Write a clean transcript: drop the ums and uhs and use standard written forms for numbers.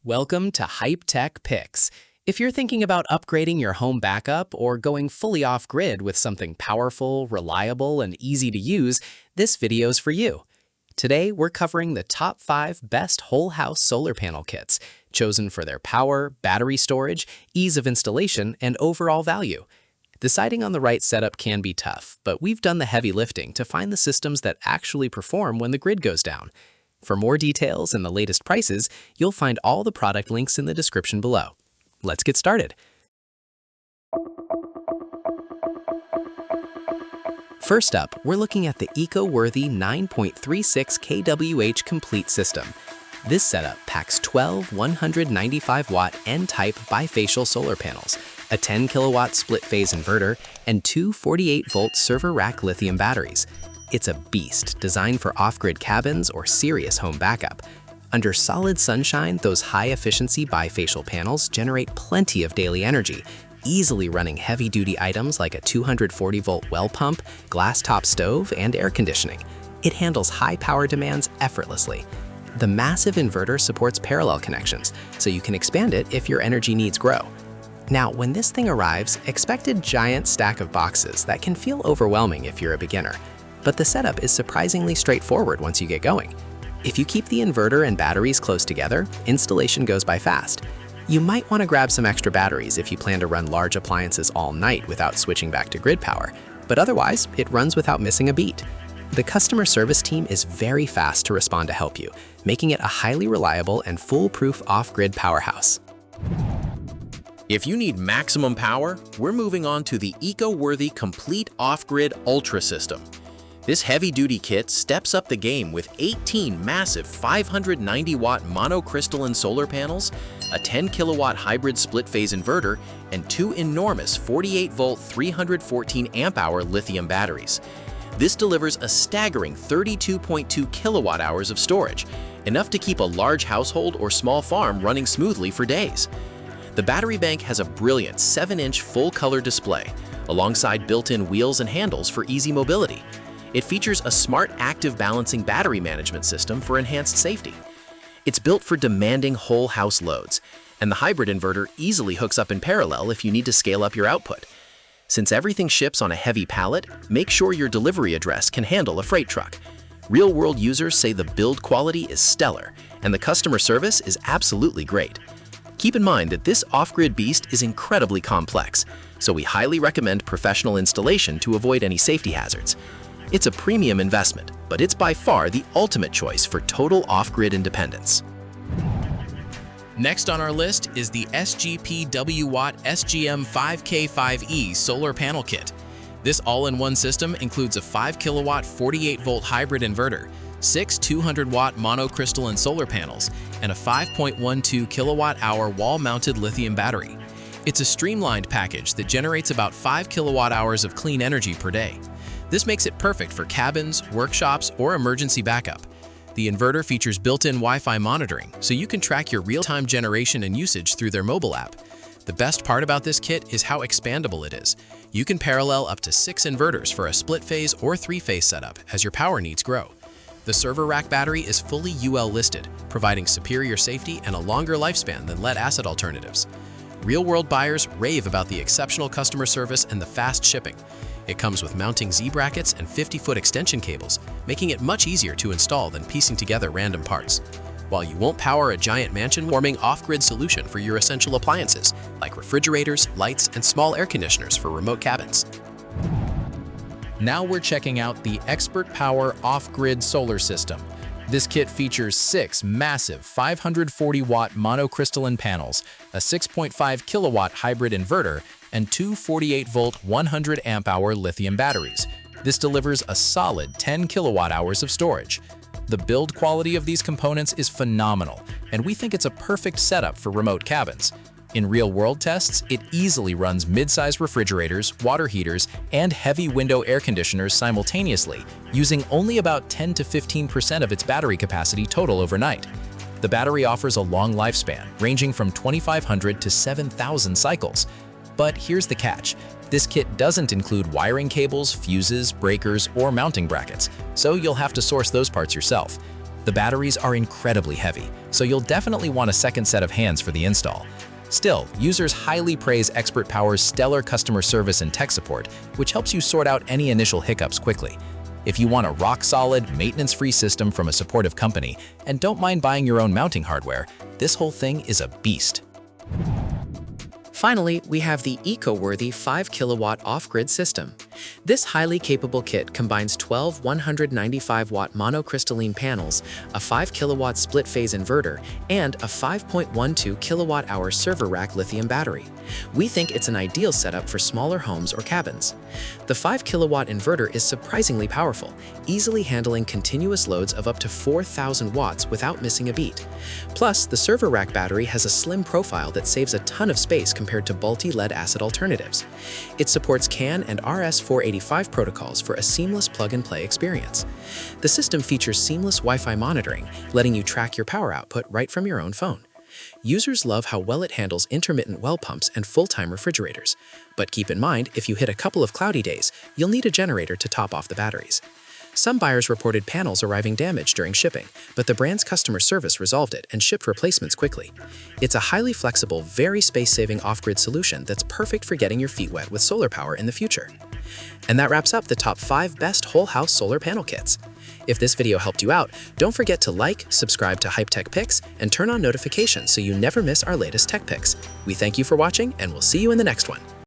Welcome to Hype Tech Picks. If you're thinking about upgrading your home backup or going fully off-grid with something powerful, reliable, and easy to use, this video's for you. Today, we're covering the top 5 best whole house solar panel kits, chosen for their power, battery storage, ease of installation, and overall value. Deciding on the right setup can be tough, but we've done the heavy lifting to find the systems that actually perform when the grid goes down. For more details and the latest prices, you'll find all the product links in the description below. Let's get started. First up, we're looking at the eco-worthy 9.36 kWh complete system. This setup packs 12 195-watt N-type bifacial solar panels, a 10-kilowatt split-phase inverter, and 2 48-volt server rack lithium batteries. It's a beast designed for off-grid cabins or serious home backup. Under solid sunshine, those high-efficiency bifacial panels generate plenty of daily energy, easily running heavy-duty items like a 240-volt well pump, glass-top stove, and air conditioning. It handles high power demands effortlessly. The massive inverter supports parallel connections, so you can expand it if your energy needs grow. Now, when this thing arrives, expect a giant stack of boxes that can feel overwhelming if you're a beginner. But the setup is surprisingly straightforward once you get going. If you keep the inverter and batteries close together, installation goes by fast. You might want to grab some extra batteries if you plan to run large appliances all night without switching back to grid power, but otherwise, it runs without missing a beat. The customer service team is very fast to respond to help you, making it a highly reliable and foolproof off-grid powerhouse. If you need maximum power, we're moving on to the eco-worthy Complete Off-Grid Ultra System. This heavy-duty kit steps up the game with 18 massive 590-watt monocrystalline solar panels, a 10-kilowatt hybrid split-phase inverter, and 2 enormous 48-volt 314-amp-hour lithium batteries. This delivers a staggering 32.2 kilowatt-hours of storage, enough to keep a large household or small farm running smoothly for days. The battery bank has a brilliant 7-inch full-color display, alongside built-in wheels and handles for easy mobility. It features a smart active balancing battery management system for enhanced safety. It's built for demanding whole house loads, and the hybrid inverter easily hooks up in parallel if you need to scale up your output. Since everything ships on a heavy pallet, make sure your delivery address can handle a freight truck. Real-world users say the build quality is stellar, and the customer service is absolutely great. Keep in mind that this off-grid beast is incredibly complex, so we highly recommend professional installation to avoid any safety hazards. It's a premium investment, but it's by far the ultimate choice for total off-grid independence. Next on our list is the SGPWATT SGM-5K5E Solar Panel Kit. This all-in-one system includes a 5-kilowatt 48-volt hybrid inverter, 6 200-watt monocrystalline solar panels, and a 5.12 kilowatt-hour wall-mounted lithium battery. It's a streamlined package that generates about 5 kilowatt-hours of clean energy per day. This makes it perfect for cabins, workshops, or emergency backup. The inverter features built-in Wi-Fi monitoring, so you can track your real-time generation and usage through their mobile app. The best part about this kit is how expandable it is. You can parallel up to 6 inverters for a split-phase or 3-phase setup as your power needs grow. The server rack battery is fully UL listed, providing superior safety and a longer lifespan than lead-acid alternatives. Real-world buyers rave about the exceptional customer service and the fast shipping. It comes with mounting Z-brackets and 50-foot extension cables, making it much easier to install than piecing together random parts. While you won't power a giant mansion-warming off-grid solution for your essential appliances, like refrigerators, lights, and small air conditioners for remote cabins. Now we're checking out the ExpertPower Off-Grid Solar System. This kit features 6 massive 540-watt monocrystalline panels, a 6.5 kilowatt hybrid inverter, and 2 48-volt 100-amp-hour lithium batteries. This delivers a solid 10 kilowatt-hours of storage. The build quality of these components is phenomenal, and we think it's a perfect setup for remote cabins. In real-world tests, it easily runs mid-size refrigerators, water heaters, and heavy window air conditioners simultaneously, using only about 10 to 15% of its battery capacity total overnight. The battery offers a long lifespan, ranging from 2,500 to 7,000 cycles. But here's the catch. This kit doesn't include wiring cables, fuses, breakers, or mounting brackets, so you'll have to source those parts yourself. The batteries are incredibly heavy, so you'll definitely want a second set of hands for the install. Still, users highly praise ExpertPower's stellar customer service and tech support, which helps you sort out any initial hiccups quickly. If you want a rock-solid, maintenance-free system from a supportive company and don't mind buying your own mounting hardware, this whole thing is a beast. Finally, we have the eco-worthy 5 kilowatt off-grid system. This highly capable kit combines 12 195-watt monocrystalline panels, a 5 kilowatt split-phase inverter, and a 5.12 kilowatt-hour server rack lithium battery. We think it's an ideal setup for smaller homes or cabins. The 5 kilowatt inverter is surprisingly powerful, easily handling continuous loads of up to 4,000 watts without missing a beat. Plus, the server rack battery has a slim profile that saves a ton of space compared to bulky lead-acid alternatives. It supports CAN and RS-485 protocols for a seamless plug-and-play experience. The system features seamless Wi-Fi monitoring, letting you track your power output right from your own phone. Users love how well it handles intermittent well pumps and full-time refrigerators. But keep in mind, if you hit a couple of cloudy days, you'll need a generator to top off the batteries. Some buyers reported panels arriving damaged during shipping, but the brand's customer service resolved it and shipped replacements quickly. It's a highly flexible, very space-saving off-grid solution that's perfect for getting your feet wet with solar power in the future. And that wraps up the top 5 best whole house solar panel kits. If this video helped you out, don't forget to like, subscribe to Hype Tech Picks, and turn on notifications so you never miss our latest tech picks. We thank you for watching, and we'll see you in the next one.